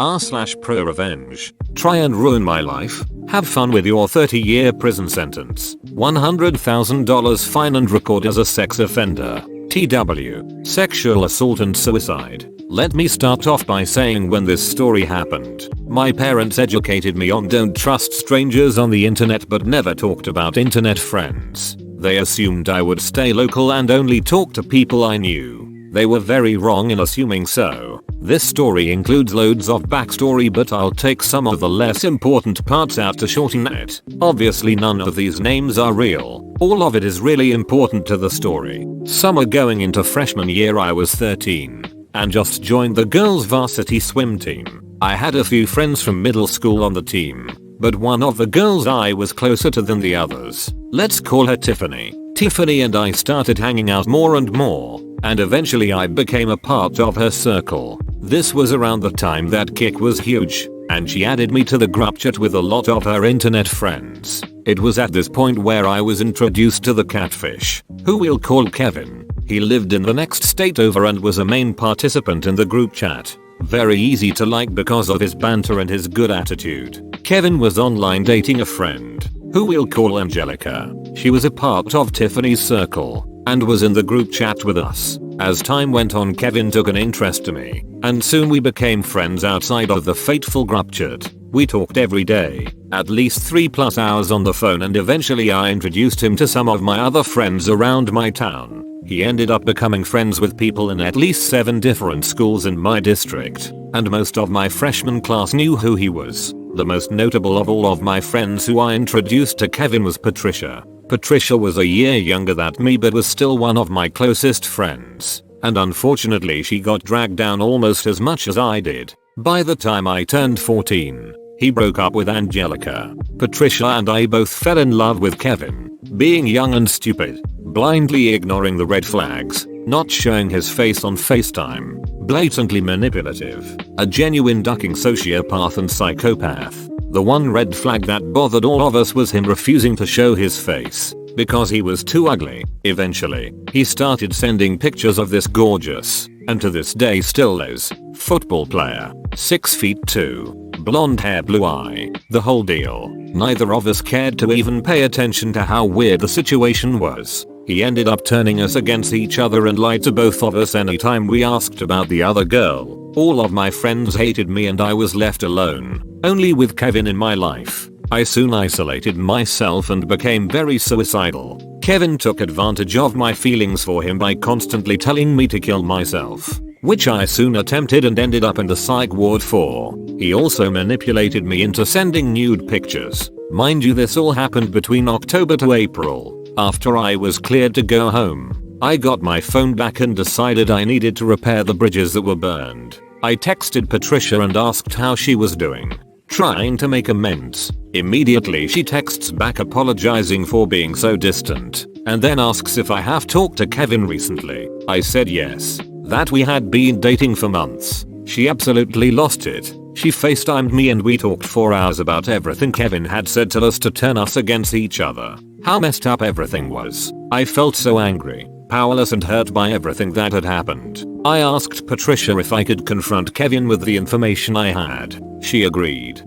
r/ProRevenge. Try and ruin my life? Have fun with your 30-year prison sentence, $100,000 fine and record as a sex offender. TW. Sexual assault and suicide. Let me start off by saying when this story happened, my parents educated me on don't trust strangers on the internet but never talked about internet friends. They assumed I would stay local and only talk to people I knew. They were very wrong in assuming so. This story includes loads of backstory but I'll take some of the less important parts out to shorten it. Obviously none of these names are real. All of it is really important to the story. Summer going into freshman year I was 13 and just joined the girls varsity swim team. I had a few friends from middle school on the team, but one of the girls I was closer to than the others. Let's call her Tiffany. Tiffany and I started hanging out more and more, and eventually I became a part of her circle. This was around the time that Kik was huge, and she added me to the group chat with a lot of her internet friends. It was at this point where I was introduced to the catfish, who we'll call Kevin. He lived in the next state over and was a main participant in the group chat. Very easy to like because of his banter and his good attitude. Kevin was online dating a friend, who we'll call Angelica. She was a part of Tiffany's circle and was in the group chat with us. As time went on, Kevin took an interest to me, and soon we became friends outside of the fateful group chat. We talked every day, at least 3+ hours on the phone, and eventually I introduced him to some of my other friends around my town. He ended up becoming friends with people in at least 7 different schools in my district, and most of my freshman class knew who he was. The most notable of all of my friends who I introduced to Kevin was Patricia. Patricia was a year younger than me but was still one of my closest friends, and unfortunately she got dragged down almost as much as I did. By the time I turned 14, he broke up with Angelica. Patricia and I both fell in love with Kevin. Being young and stupid, blindly ignoring the red flags, not showing his face on FaceTime, blatantly manipulative, a genuine ducking sociopath and psychopath. The one red flag that bothered all of us was him refusing to show his face because he was too ugly. Eventually, he started sending pictures of this gorgeous, and to this day still is, football player, 6'2", blonde hair, blue eye, the whole deal. Neither of us cared to even pay attention to how weird the situation was. He ended up turning us against each other and lied to both of us anytime we asked about the other girl. All of my friends hated me and I was left alone, only with Kevin in my life. I soon isolated myself and became very suicidal. Kevin took advantage of my feelings for him by constantly telling me to kill myself, which I soon attempted and ended up in the psych ward for. He also manipulated me into sending nude pictures. Mind you, this all happened between October to April. After I was cleared to go home, I got my phone back and decided I needed to repair the bridges that were burned. I texted Patricia and asked how she was doing, trying to make amends. Immediately she texts back apologizing for being so distant, and then asks if I have talked to Kevin recently. I said yes, that we had been dating for months. She absolutely lost it. She FaceTimed me and we talked for hours about everything Kevin had said to us to turn us against each other. How messed up everything was. I felt so angry, powerless and hurt by everything that had happened. I asked Patricia if I could confront Kevin with the information I had. She agreed.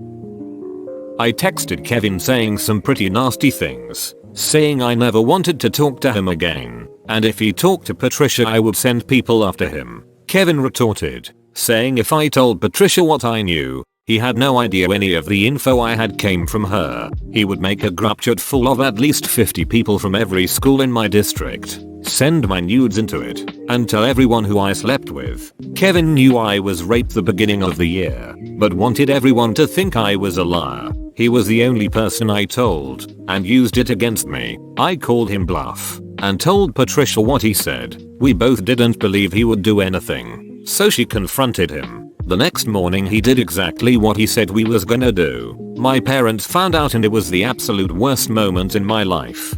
I texted Kevin saying some pretty nasty things, saying I never wanted to talk to him again, and if he talked to Patricia I would send people after him. Kevin retorted, saying if I told Patricia what I knew, he had no idea any of the info I had came from her. He would make a group chat full of at least 50 people from every school in my district, send my nudes into it, and tell everyone who I slept with. Kevin knew I was raped the beginning of the year, but wanted everyone to think I was a liar. He was the only person I told, and used it against me. I called him bluff, and told Patricia what he said. We both didn't believe he would do anything, so she confronted him. The next morning he did exactly what he said we was gonna do. My parents found out and it was the absolute worst moment in my life.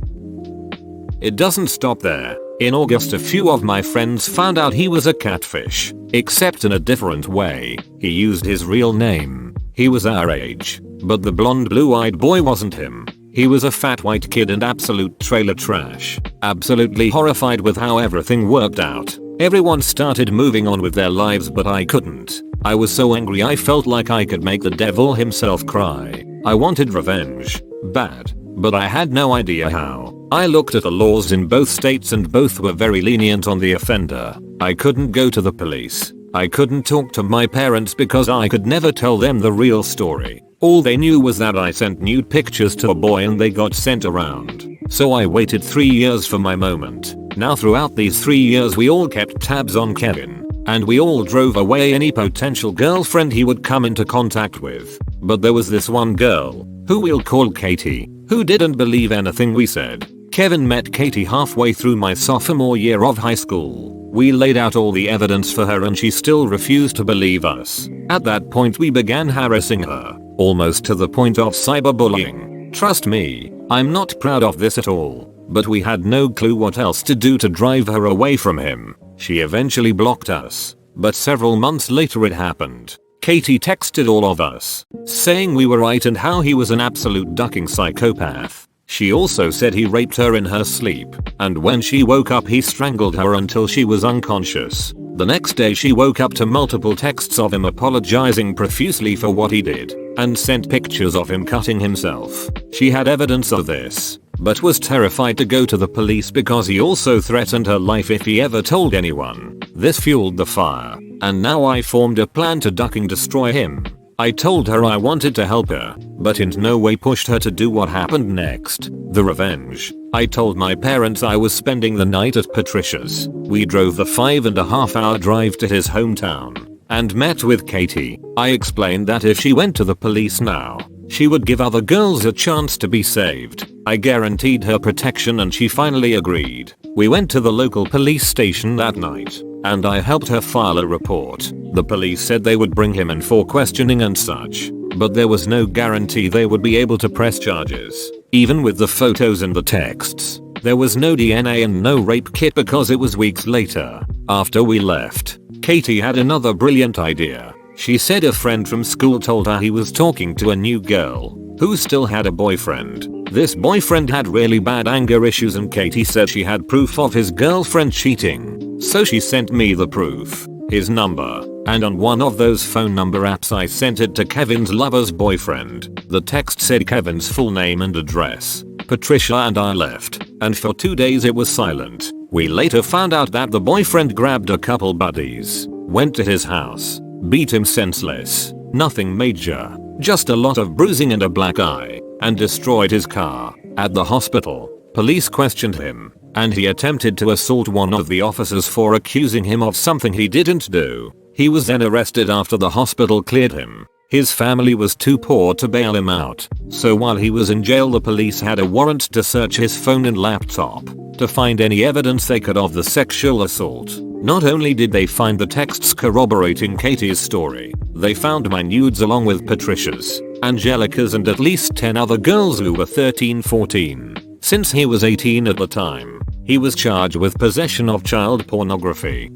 It doesn't stop there. In August a few of my friends found out he was a catfish, except in a different way. He used his real name. He was our age, but the blonde blue-eyed boy wasn't him. He was a fat white kid and absolute trailer trash. Absolutely horrified with how everything worked out. Everyone started moving on with their lives but I couldn't. I was so angry I felt like I could make the devil himself cry. I wanted revenge. Bad. But I had no idea how. I looked at the laws in both states and both were very lenient on the offender. I couldn't go to the police. I couldn't talk to my parents because I could never tell them the real story. All they knew was that I sent nude pictures to a boy and they got sent around. So I waited 3 years for my moment. Now throughout these 3 years we all kept tabs on Kevin. And we all drove away any potential girlfriend he would come into contact with. But there was this one girl, who we'll call Katie, who didn't believe anything we said. Kevin met Katie halfway through my sophomore year of high school. We laid out all the evidence for her and she still refused to believe us. At that point we began harassing her, almost to the point of cyberbullying. Trust me, I'm not proud of this at all. But we had no clue what else to do to drive her away from him. She eventually blocked us. But several months later it happened. Katie texted all of us, saying we were right and how he was an absolute ducking psychopath. She also said he raped her in her sleep, and when she woke up he strangled her until she was unconscious. The next day she woke up to multiple texts of him apologizing profusely for what he did, and sent pictures of him cutting himself. She had evidence of this, but was terrified to go to the police because he also threatened her life if he ever told anyone. This fueled the fire, and now I formed a plan to duck and destroy him. I told her I wanted to help her, but in no way pushed her to do what happened next. The revenge. I told my parents I was spending the night at Patricia's. We drove the 5.5-hour drive to his hometown and met with Katie. I explained that if she went to the police now, she would give other girls a chance to be saved. I guaranteed her protection and she finally agreed. We went to the local police station that night, and I helped her file a report. The police said they would bring him in for questioning and such, but there was no guarantee they would be able to press charges. Even with the photos and the texts, there was no DNA and no rape kit because it was weeks later. After we left, Katie had another brilliant idea. She said a friend from school told her he was talking to a new girl who still had a boyfriend. This boyfriend had really bad anger issues and Katie said she had proof of his girlfriend cheating. So she sent me the proof, his number, and on one of those phone number apps I sent it to Kevin's lover's boyfriend. The text said Kevin's full name and address. Patricia and I left, and for 2 days it was silent. We later found out that the boyfriend grabbed a couple buddies, went to his house, beat him senseless, nothing major, just a lot of bruising and a black eye, and destroyed his car. At the hospital, police questioned him, and he attempted to assault one of the officers for accusing him of something he didn't do. He was then arrested after the hospital cleared him. His family was too poor to bail him out, so while he was in jail the police had a warrant to search his phone and laptop to find any evidence they could of the sexual assault. Not only did they find the texts corroborating Katie's story, they found my nudes along with Patricia's, Angelica's and at least 10 other girls who were 13-14. Since he was 18 at the time, he was charged with possession of child pornography.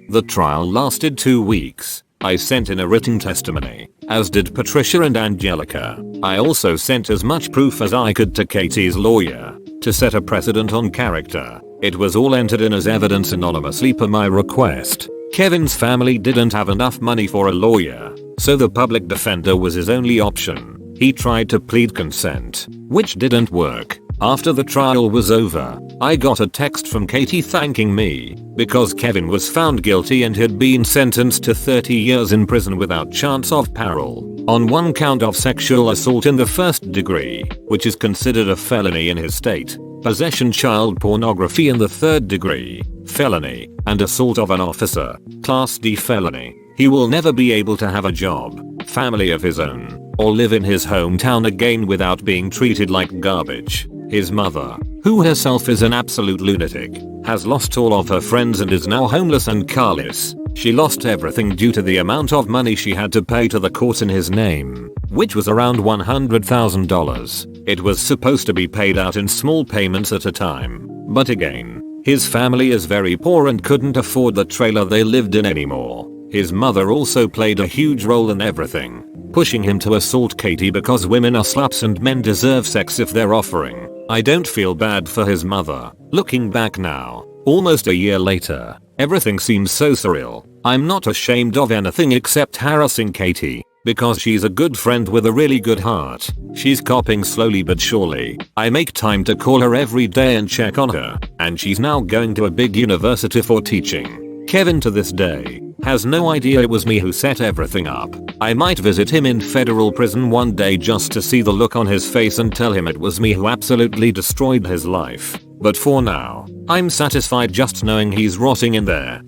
The trial lasted 2 weeks. I sent in a written testimony, as did Patricia and Angelica. I also sent as much proof as I could to Katie's lawyer, to set a precedent on character. It was all entered in as evidence anonymously per my request. Kevin's family didn't have enough money for a lawyer, so the public defender was his only option. He tried to plead consent, which didn't work. After the trial was over, I got a text from Katie thanking me because Kevin was found guilty and had been sentenced to 30 years in prison without chance of parole on one count of sexual assault in the 1st degree, which is considered a felony in his state, possession child pornography in the 3rd degree, felony, and assault of an officer, class D felony. He will never be able to have a job, family of his own, or live in his hometown again without being treated like garbage. His mother, who herself is an absolute lunatic, has lost all of her friends and is now homeless and carless. She lost everything due to the amount of money she had to pay to the court in his name, which was around $100,000. It was supposed to be paid out in small payments at a time, but again, his family is very poor and couldn't afford the trailer they lived in anymore. His mother also played a huge role in everything, pushing him to assault Katie because women are sluts and men deserve sex if they're offering. I don't feel bad for his mother. Looking back now, almost a year later, Everything seems so surreal. I'm not ashamed of anything except harassing Katie, because she's a good friend with a really good heart. She's coping slowly but surely. I make time to call her every day and check on her, and she's now going to a big university for teaching. Kevin to this day has no idea it was me who set everything up. I might visit him in federal prison one day just to see the look on his face and tell him it was me who absolutely destroyed his life. But for now, I'm satisfied just knowing he's rotting in there.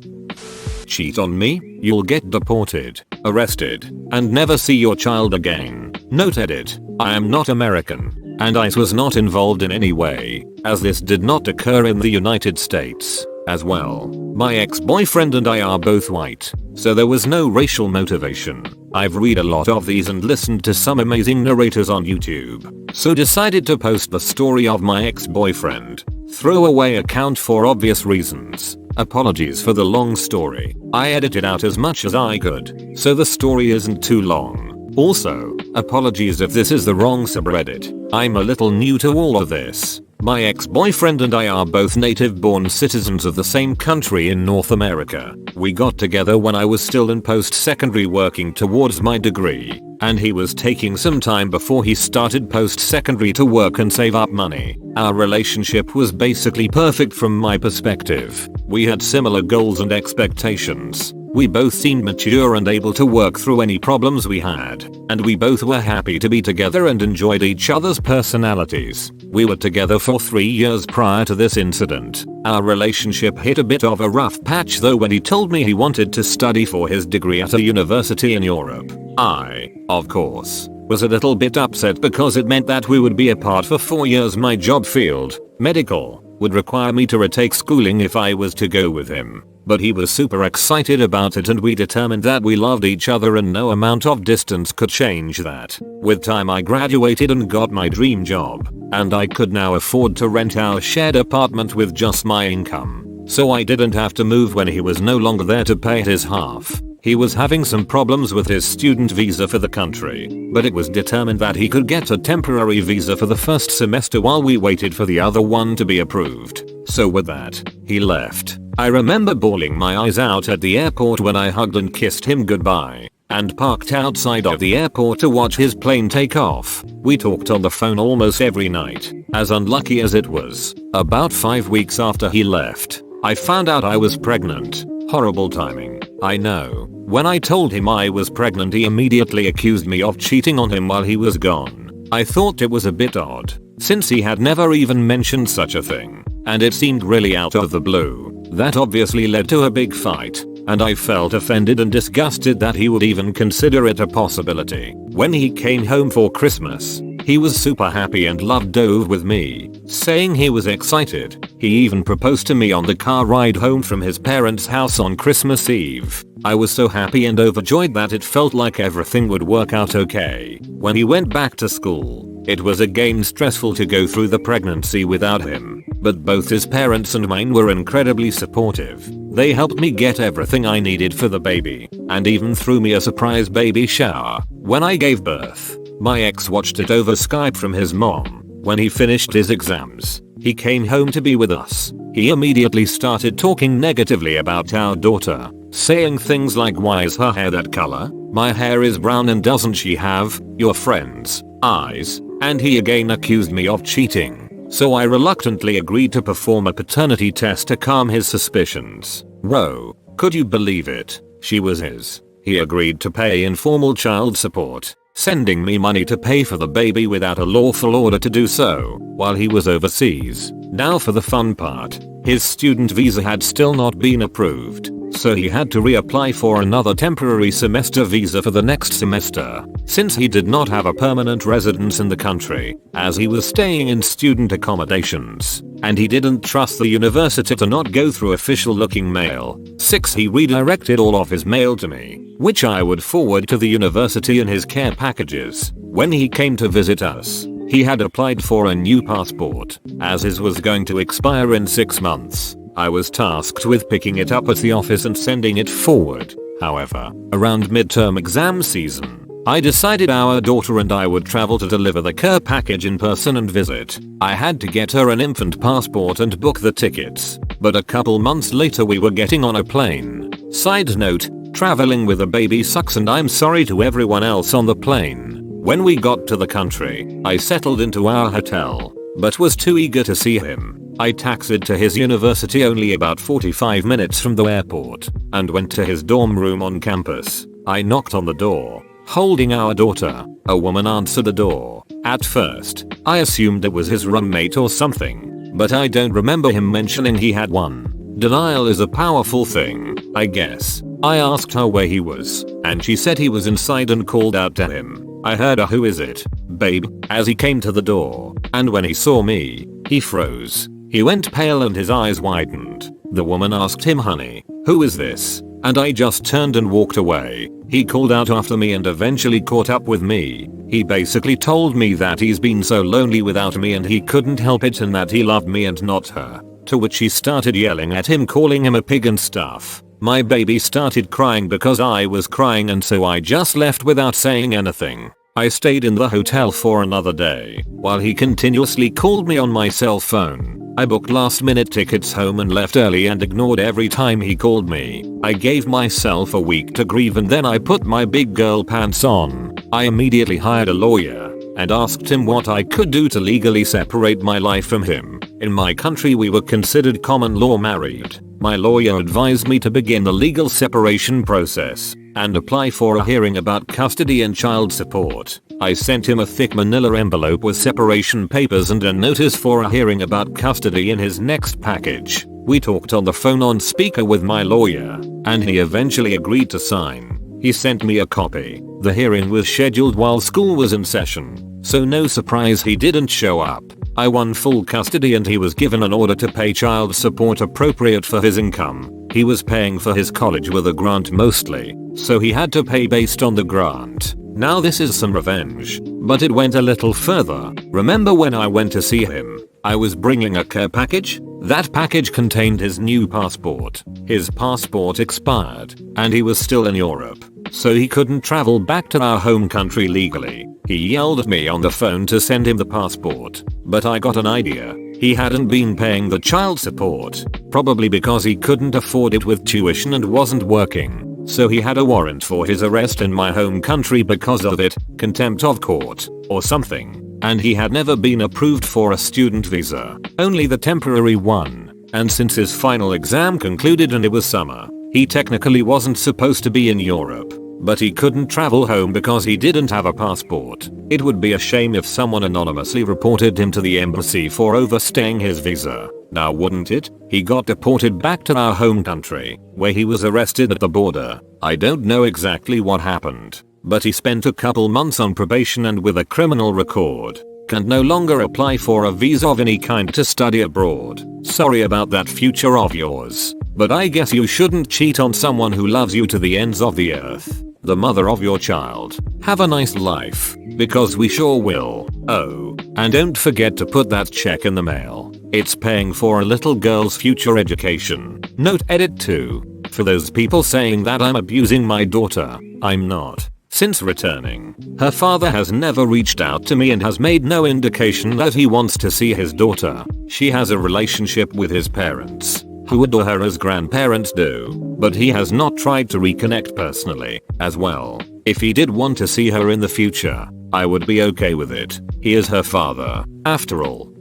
Cheat on me? You'll get deported, arrested, and never see your child again. Note edit. I am not American, and ICE was not involved in any way, as this did not occur in the United States. As well, my ex-boyfriend and I are both white, so there was no racial motivation. I've read a lot of these and listened to some amazing narrators on YouTube, so decided to post the story of my ex-boyfriend. Throwaway account for obvious reasons. Apologies for the long story. I edited out as much as I could, so the story isn't too long. Also, apologies if this is the wrong subreddit. I'm a little new to all of this. My ex-boyfriend and I are both native-born citizens of the same country in North America. We got together when I was still in post-secondary working towards my degree, and he was taking some time before he started post-secondary to work and save up money. Our relationship was basically perfect from my perspective. We had similar goals and expectations. We both seemed mature and able to work through any problems we had, and we both were happy to be together and enjoyed each other's personalities. We were together for 3 years prior to this incident. Our relationship hit a bit of a rough patch though when he told me he wanted to study for his degree at a university in Europe. I, of course, was a little bit upset because it meant that we would be apart for 4 years. My job field, medical, would require me to retake schooling if I was to go with him. But he was super excited about it and we determined that we loved each other and no amount of distance could change that. With time I graduated and got my dream job, and I could now afford to rent our shared apartment with just my income. So I didn't have to move when he was no longer there to pay his half. He was having some problems with his student visa for the country, but it was determined that he could get a temporary visa for the first semester while we waited for the other one to be approved. So with that, he left. I remember bawling my eyes out at the airport when I hugged and kissed him goodbye, and parked outside of the airport to watch his plane take off. We talked on the phone almost every night. As unlucky as it was, about 5 weeks after he left, I found out I was pregnant. Horrible timing, I know. When I told him I was pregnant, he immediately accused me of cheating on him while he was gone. I thought it was a bit odd, since he had never even mentioned such a thing, and it seemed really out of the blue. That obviously led to a big fight, and I felt offended and disgusted that he would even consider it a possibility. When he came home for Christmas, he was super happy and love dove with me, saying he was excited. He even proposed to me on the car ride home from his parents' house on Christmas Eve. I was so happy and overjoyed that it felt like everything would work out okay. When he went back to school, it was again stressful to go through the pregnancy without him, but both his parents and mine were incredibly supportive. They helped me get everything I needed for the baby, and even threw me a surprise baby shower. When I gave birth, my ex watched it over Skype from his mom. When he finished his exams, he came home to be with us. He immediately started talking negatively about our daughter, saying things like, "Why is her hair that color? My hair is brown and doesn't she have your friend's eyes?" And he again accused me of cheating. So I reluctantly agreed to perform a paternity test to calm his suspicions. Whoa, could you believe it? She was his. He agreed to pay informal child support, sending me money to pay for the baby without a lawful order to do so, while he was overseas. Now for the fun part. His student visa had still not been approved, so he had to reapply for another temporary semester visa for the next semester, since he did not have a permanent residence in the country, as he was staying in student accommodations, and he didn't trust the university to not go through official looking mail. 6. He redirected all of his mail to me, which I would forward to the university in his care packages. When he came to visit us, he had applied for a new passport, as his was going to expire in 6 months. I was tasked with picking it up at the office and sending it forward. However, around midterm exam season, I decided our daughter and I would travel to deliver the care package in person and visit. I had to get her an infant passport and book the tickets, but a couple months later we were getting on a plane. Side note, traveling with a baby sucks and I'm sorry to everyone else on the plane. When we got to the country, I settled into our hotel, but was too eager to see him. I taxied to his university only about 45 minutes from the airport and went to his dorm room on campus. I knocked on the door, holding our daughter. A woman answered the door. At first, I assumed it was his roommate or something, but I don't remember him mentioning he had one. Denial is a powerful thing, I guess. I asked her where he was, and she said he was inside and called out to him. I heard a "Who is it, babe?" as he came to the door, and when he saw me, he froze. He went pale and his eyes widened. The woman asked him, "Honey, who is this?" And I just turned and walked away. He called out after me and eventually caught up with me. He basically told me that he's been so lonely without me and he couldn't help it and that he loved me and not her. To which she started yelling at him, calling him a pig and stuff. My baby started crying because I was crying, and so I just left without saying anything. I stayed in the hotel for another day while he continuously called me on my cell phone. I booked last minute tickets home and left early and ignored every time he called me. I gave myself a week to grieve and then I put my big girl pants on. I immediately hired a lawyer and asked him what I could do to legally separate my life from him. In my country we were considered common law married. My lawyer advised me to begin the legal separation process and apply for a hearing about custody and child support. I sent him a thick manila envelope with separation papers and a notice for a hearing about custody in his next package. We talked on the phone on speaker with my lawyer, and he eventually agreed to sign. He sent me a copy. The hearing was scheduled while school was in session, so no surprise he didn't show up. I won full custody and he was given an order to pay child support appropriate for his income. He was paying for his college with a grant mostly, so he had to pay based on the grant. Now this is some revenge, but it went a little further. Remember when I went to see him? I was bringing a care package? That package contained his new passport. His passport expired, and he was still in Europe, so he couldn't travel back to our home country legally. He yelled at me on the phone to send him the passport, but I got an idea. He hadn't been paying the child support, probably because he couldn't afford it with tuition and wasn't working. So he had a warrant for his arrest in my home country because of it, contempt of court, or something. And he had never been approved for a student visa, only the temporary one. And since his final exam concluded and it was summer, he technically wasn't supposed to be in Europe. But he couldn't travel home because he didn't have a passport. It would be a shame if someone anonymously reported him to the embassy for overstaying his visa. Now wouldn't it? He got deported back to our home country, where he was arrested at the border. I don't know exactly what happened, but he spent a couple months on probation and with a criminal record. Can no longer apply for a visa of any kind to study abroad. Sorry about that future of yours, but I guess you shouldn't cheat on someone who loves you to the ends of the earth. The mother of your child. Have a nice life, because we sure will. Oh, and don't forget to put that check in the mail. It's paying for a little girl's future education. Note edit 2. For those people saying that I'm abusing my daughter, I'm not. Since returning, her father has never reached out to me and has made no indication that he wants to see his daughter. She has a relationship with his parents, who adore her as grandparents do, but he has not tried to reconnect personally, as well. If he did want to see her in the future, I would be okay with it. He is her father, after all.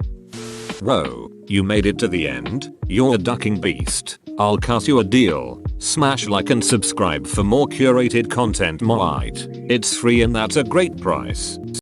Bro, you made it to the end? You're a ducking beast. I'll cut you a deal. Smash like and subscribe for more curated content. It's free and that's a great price.